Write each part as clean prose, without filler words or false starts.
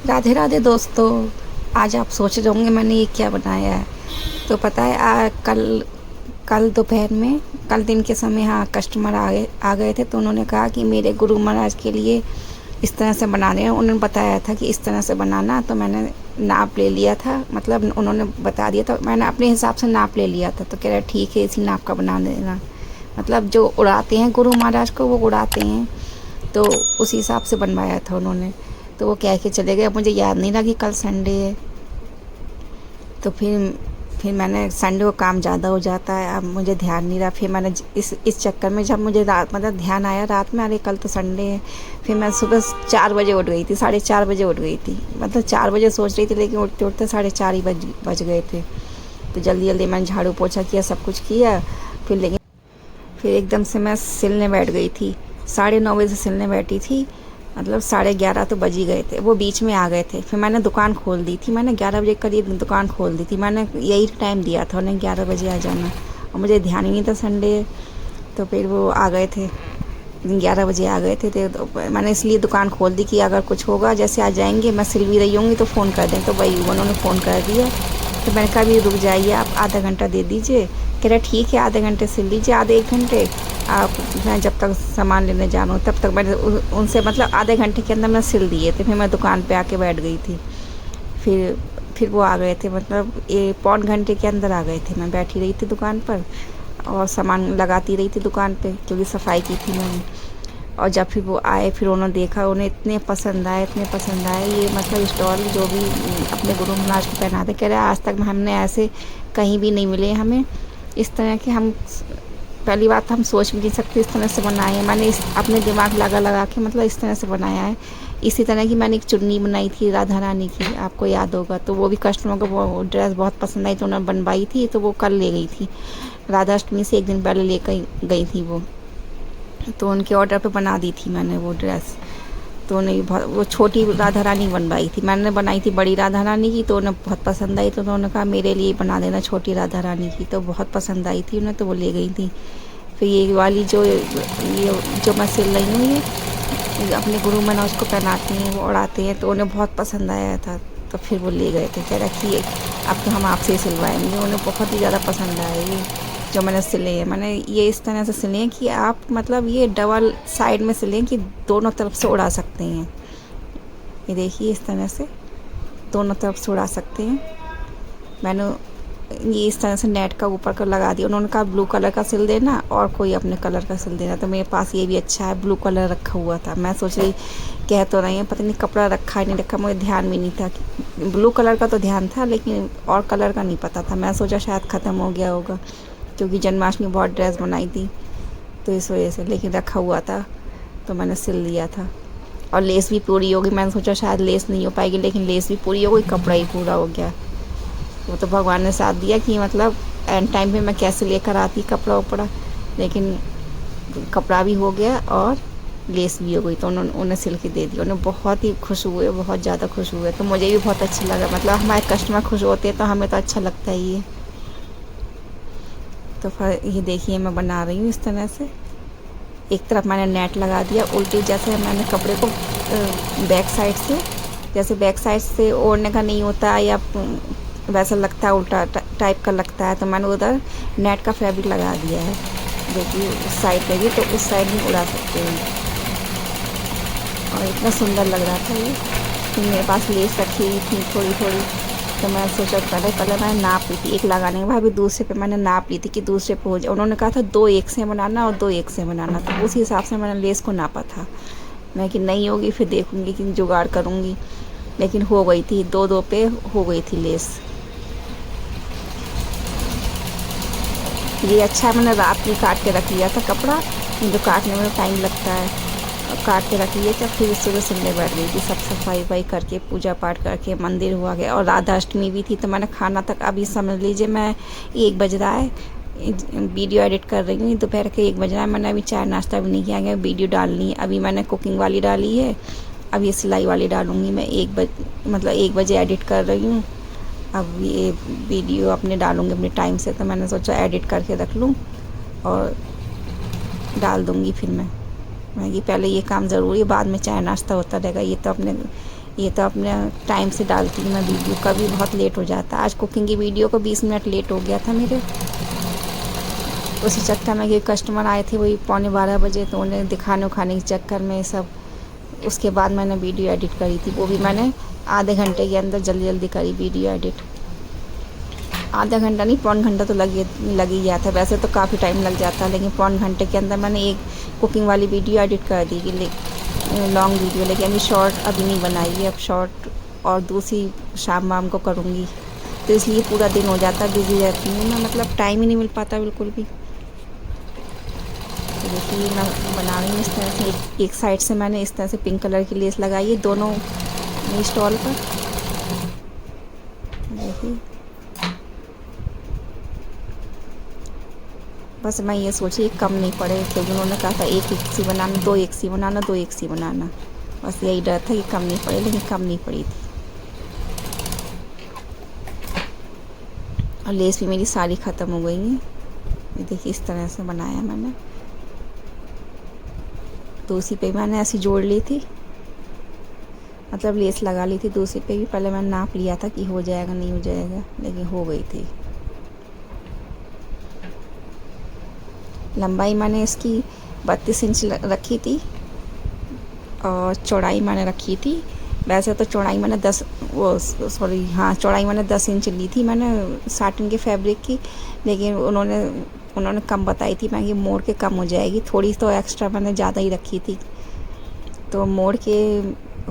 राधे राधे दोस्तों। आज आप सोच रहे होंगे मैंने ये क्या बनाया है। तो पता है कल कल दोपहर में, कल दिन के समय हाँ कस्टमर आ गए थे। तो उन्होंने कहा कि मेरे गुरु महाराज के लिए इस तरह से बनाने हैं। उन्होंने बताया था कि इस तरह से बनाना, तो मैंने नाप ले लिया था। मतलब उन्होंने बता दिया था, मैंने अपने हिसाब से नाप ले लिया था। तो कह रहा ठीक है, इसी नाप का बना देना। मतलब जो उड़ाते हैं गुरु महाराज को वो उड़ाते हैं, तो उसी हिसाब से बनवाया था उन्होंने। तो वो कह के चले गए। अब मुझे याद नहीं रहा कि कल संडे है। तो फिर मैंने, संडे को काम ज़्यादा हो जाता है, अब मुझे ध्यान नहीं रहा। फिर मैंने इस चक्कर में, जब मुझे रात मतलब ध्यान आया रात में, अरे कल तो संडे है। फिर मैं सुबह 4 बजे उठ गई थी, 4:30 बजे उठ गई थी। मतलब 4 बजे सोच रही थी, लेकिन उठते उठते 4:30 ही बज गए थे। तो जल्दी जल्दी मैंने झाड़ू पोछा किया, सब कुछ किया। फिर एकदम से मैं सिलने बैठ गई थी। 9:30 बजे से सिलने बैठी थी। मतलब 11:30 तो बज ही गए थे, वो बीच में आ गए थे। फिर मैंने दुकान खोल दी थी, मैंने 11 बजे करीब दुकान खोल दी थी। मैंने यही टाइम दिया था उन्हें, 11 बजे आ जाना। और मुझे ध्यान ही नहीं था संडे। तो फिर वो आ गए थे, 11 बजे आ गए थे। तो मैंने इसलिए दुकान खोल दी कि अगर कुछ होगा, जैसे आ जाएंगे, मैं सिल भी रही होंगी तो फ़ोन कर दें। तो वही उन्होंने फ़ोन कर दिया। तो मैंने कहा अभी रुक जाइए, आप आधा घंटा दे दीजिए। कह रहा ठीक है, आधे घंटे सिल लीजिए, आधे 1 घंटे आप, मैं जब तक सामान लेने जा रहा हूँ तब तक। मैंने उनसे मतलब आधे घंटे के अंदर मैं सिल दिए थे। फिर मैं दुकान पे आके बैठ गई थी। फिर वो आ गए थे, मतलब 1 पौन घंटे के अंदर आ गए थे। मैं बैठी रही थी दुकान पर और सामान लगाती रही थी दुकान पे, क्योंकि सफाई की थी मैंने। और जब फिर वो आए, फिर उन्होंने देखा, उन्हें इतने पसंद आए, इतने पसंद आए ये मतलब स्टॉल जो भी अपने गुरु महाराज को पहनाते। कह रहे आज तक हमने ऐसे कहीं भी नहीं मिले हमें इस तरह के। हम पहली बात हम सोच भी नहीं सकते इस तरह से बनाए हैं। मैंने अपने दिमाग लगा लगा के मतलब इस तरह से बनाया है। इसी तरह की मैंने एक चुन्नी बनाई थी राधा रानी की, आपको याद होगा। तो वो भी कस्टमर को वो ड्रेस बहुत पसंद आई, तो उन्होंने बनवाई थी। तो वो कल ले गई थी, राधा अष्टमी से 1 दिन पहले लेकर गई थी वो। तो उनके ऑर्डर पे बना दी थी मैंने वो ड्रेस। तो उन्हें बहुत, वो छोटी राधा रानी बनवाई थी, मैंने बनाई थी बड़ी राधा रानी की। तो उन्हें बहुत पसंद आई। तो उन्होंने कहा मेरे लिए बना देना छोटी राधा रानी की। तो बहुत पसंद आई थी उन्हें, तो वो ले गई थी। फिर ये वाली जो मैं सिल रही हूँ, ये अपने गुरु महाराज को पहनाती हैं, वो उड़ाते हैं। तो उन्हें बहुत पसंद आया था। तो फिर वो ले गए थे। कह रहा कि अब तो हम आपसे ही सिलवाएंगे। उन्हें बहुत ही ज़्यादा पसंद आया ये जो मैंने सिले हैं। मैंने ये इस तरह से सिले हैं कि आप मतलब ये डबल साइड में सिले कि दोनों तरफ से उड़ा सकते हैं। ये देखिए इस तरह से दोनों तरफ से उड़ा सकते हैं। मैंने ये इस तरह से नेट का ऊपर का लगा दिया। उन्होंने कहा ब्लू कलर का सिल देना और कोई अपने कलर का सिल देना। तो मेरे पास ये भी अच्छा है, ब्लू कलर रखा हुआ था। मैं सोच रही, कह तो रही है, पता नहीं कपड़ा रखा है नहीं रखा, मुझे ध्यान भी नहीं था। ब्लू कलर का तो ध्यान था, लेकिन और कलर का नहीं पता था। मैं सोचा शायद ख़त्म हो गया होगा, क्योंकि जन्माष्टमी बहुत ड्रेस बनाई थी तो इस वजह से। लेकिन रखा हुआ था तो मैंने सिल लिया था। और लेस भी पूरी होगी। मैंने सोचा शायद लेस नहीं हो पाएगी, लेकिन लेस भी पूरी हो गई, कपड़ा ही पूरा हो गया। वो तो भगवान ने साथ दिया कि मतलब एंड टाइम पे मैं कैसे लेकर आती कपड़ा उपड़ा, लेकिन कपड़ा भी हो गया और लेस भी हो गई। तो उन्हें सिल के दे दिया। उन्हें बहुत ही खुश हुए, बहुत ज़्यादा खुश हुए। तो मुझे भी बहुत अच्छा लगा। मतलब हमारे कस्टमर खुश होते हैं तो हमें तो अच्छा लगता ही है। तो फिर ये देखिए मैं बना रही हूँ इस तरह से। एक तरफ मैंने नेट लगा दिया उल्टी, जैसे मैंने कपड़े को बैक साइड से, जैसे बैक साइड से ओढ़ने का नहीं होता या वैसा लगता है, उल्टा टाइप का लगता है। तो मैंने उधर नेट का फैब्रिक लगा दिया है, जो कि उस साइड पे भी, तो उस साइड भी उड़ा सकते हैं। और इतना सुंदर लग रहा था ये। फिर मेरे पास लेस रखी हुई थी थोड़ी थोड़ी। तो मैं सोचा पहले मैंने नाप ली थी एक लगाने के बाद, अभी दूसरे पे मैंने नाप ली थी कि दूसरे पे हो जाए। उन्होंने कहा था 2 एक से बनाना और 2 एक से बनाना। तो उसी हिसाब से मैंने लेस को नापा था। मैं कि नहीं होगी फिर देखूँगी कि जुगाड़ करूँगी। लेकिन हो गई थी, 2-2 पे हो गई थी लेस। ये अच्छा है, मैंने रात में काट के रख लिया था कपड़ा, जो काटने में टाइम लगता है। काट के रख लिए थे। फिर सुबह सिलने बैठ गई थी, सब सफाई वफाई करके पूजा पाठ करके मंदिर हुआ गया। और राधा अष्टमी भी थी। तो मैंने खाना तक, अभी समझ लीजिए मैं 1 बज रहा है, वीडियो एडिट कर रही हूँ, दोपहर के 1 बज रहा है। मैंने अभी चाय नाश्ता भी नहीं किया है, वीडियो डालनी है। अभी मैंने कुकिंग वाली डाली है, अब ये सिलाई वाली डालूँगी मैं। 1 बजे एडिट कर रही हूँ। अब ये वीडियो अपने डालूँगी अपने टाइम से। तो मैंने सोचा एडिट करके रख लूँ और डाल दूँगी। फिर मैं कि पहले ये काम ज़रूरी है, बाद में चाय नाश्ता होता रहेगा। ये तो अपने ये तो अपने टाइम से डालती हूँ मैं वीडियो, कभी बहुत लेट हो जाता। आज कुकिंग की वीडियो को 20 मिनट लेट हो गया था मेरे, उसी चक्कर में कि कस्टमर आए थे वही 11:15 बजे, तो उन्हें दिखाने उखाने के चक्कर में सब, उसके बाद मैंने वीडियो एडिट करी थी, वो भी मैंने आधे घंटे के अंदर जल्दी जल्दी करी वीडियो एडिट। आधा घंटा नहीं, पौन घंटा तो लग ही गया था। वैसे तो काफ़ी टाइम लग जाता है, लेकिन पौन घंटे के अंदर मैंने एक कुकिंग वाली वीडियो एडिट कर दी, लॉन्ग वीडियो। लेकिन अभी शॉर्ट अभी नहीं बनाई है, अब शॉर्ट और दूसरी शाम वाम को करूँगी, तो इसलिए पूरा दिन हो जाता, बिज़ी रहती हूँ मैं, मतलब टाइम ही नहीं मिल पाता बिल्कुल भी। तो देखिए मैं बना रही हूँ इस तरह से, एक साइड से मैंने इस तरह से पिंक कलर की लेस लगाई है दोनों स्टॉल पर। देखिए बस मैं ये सोची कम नहीं पड़े, क्योंकि उन्होंने कहा था एक सी बनाना, दो एक सी बनाना, दो एक सी बनाना, बस यही डर था कि कम नहीं पड़े, लेकिन कम नहीं पड़ी थी। और लेस भी मेरी सारी ख़त्म हो गई है। ये देखिए इस तरह से बनाया मैंने, दूसरी पे मैंने ऐसी जोड़ ली थी, मतलब लेस लगा ली थी दूसरी पे भी। पहले मैंने नाप लिया था कि हो जाएगा नहीं हो जाएगा, लेकिन हो गई थी। लंबाई मैंने इसकी 32 इंच रखी थी, और चौड़ाई मैंने रखी थी, वैसे तो चौड़ाई मैंने 10 वो सॉरी हाँ चौड़ाई मैंने 10 इंच ली थी मैंने साटिन के फैब्रिक की, लेकिन उन्होंने कम बताई थी, मैं कि मोड़ के कम हो जाएगी थोड़ी, तो एक्स्ट्रा मैंने ज़्यादा ही रखी थी, तो मोड़ के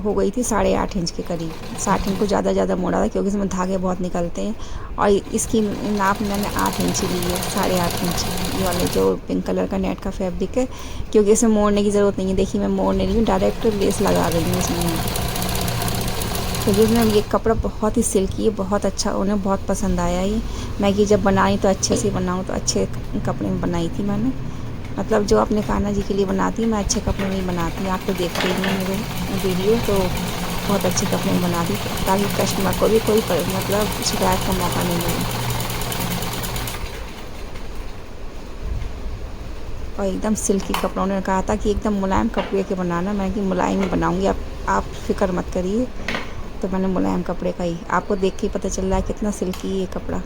हो गई थी 8.5 इंच के करीब। साटिन को ज़्यादा मोड़ा था क्योंकि इसमें धागे बहुत निकलते हैं, और इसकी नाप मैंने 8 इंच ली है, 8.5 इंच, ये वाले जो पिंक कलर का नेट का फैब्रिक है, क्योंकि इसमें मोड़ने की ज़रूरत नहीं है। देखिए मैं मोड़ नहीं रही हूँ, डायरेक्ट लेस लगा रही हूँ इसमें, क्योंकि इसमें ये कपड़ा बहुत ही सिल्की है, बहुत अच्छा, उन्हें बहुत पसंद आया ये। मैं कि जब बनाई तो अच्छे से बनाऊँ, तो अच्छे कपड़े में बनाई थी मैंने, मतलब जो अपने कान्हा जी के लिए बनाती हूँ मैं, अच्छे कपड़े में ही बनाती हूँ। आप तो देखते ही हैं मेरे वीडियो, तो बहुत अच्छे कपड़े में बनाती हूँ, ताकि कस्टमर को भी कोई मतलब शिकायत का मौका नहीं मिले। और एकदम सिल्की कपड़ा, उन्होंने कहा था कि एकदम मुलायम कपड़े के बनाना, मैं कि मुलायम ही बनाऊँगी, आप फिक्र मत करिए। तो मैंने मुलायम कपड़े का ही, आपको देख के ही पता चल रहा है कितना सिल्की है ये कपड़ा।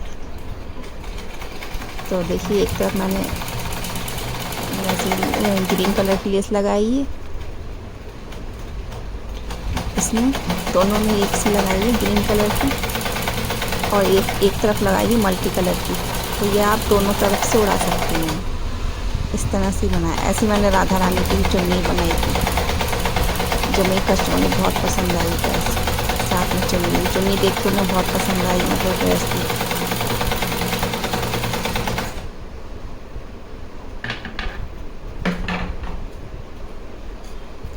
तो देखिए एक तरफ मैंने ऐसे ग्रीन कलर की लेस लगाई है, इसमें दोनों में एक सी लगाई है ग्रीन कलर की, और एक तरफ लगाई है मल्टी कलर की, तो ये आप दोनों तरफ से उड़ा सकते हैं। इस तरह से बनाया। ऐसी मैंने राधा रानी की चुन्नी बनाई थी, जो मेरे कस्टमर ने बहुत पसंद आई ड्रेस, साथ में चुन्नी देख के उन्हें बहुत पसंद आई, मतलब ड्रेस की।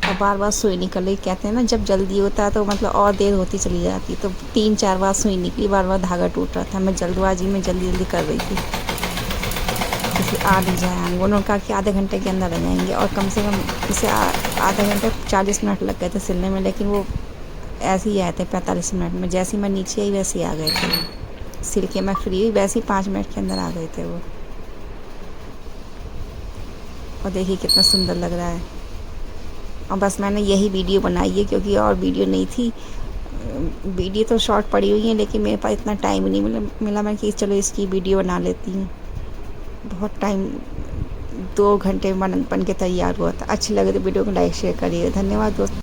और बार बार सुई निकल रही, कहते हैं ना जब जल्दी होता है तो मतलब और देर होती चली जाती, तो 3-4 बार सुई निकली, बार बार धागा टूट रहा था। मैं जल्दबाजी में जल्दी कर रही थी, इसे आ नहीं जाएंगे, उन्होंने कहा कि आधे घंटे के अंदर आ जाएंगे, और कम से कम इसे आधा घंटे 40 मिनट लग गए थे सिलने में, लेकिन वो ऐसे ही आए थे 45 मिनट में। जैसे ही मैं नीचे आई वैसे ही आ गए थे, सिल के मैं फ्री हुई वैसे ही 5 मिनट के अंदर आ गए थे वो। और देखिए कितना सुंदर लग रहा है। और बस मैंने यही वीडियो बनाई है, क्योंकि और वीडियो नहीं थी, वीडियो तो शॉर्ट पड़ी हुई है, लेकिन मेरे पास इतना टाइम नहीं मिला मैं कि चलो इसकी वीडियो बना लेती हूँ। बहुत टाइम, 2 घंटे बन के तैयार हुआ था। अच्छी लगे तो वीडियो को लाइक शेयर करिए। धन्यवाद दोस्तों।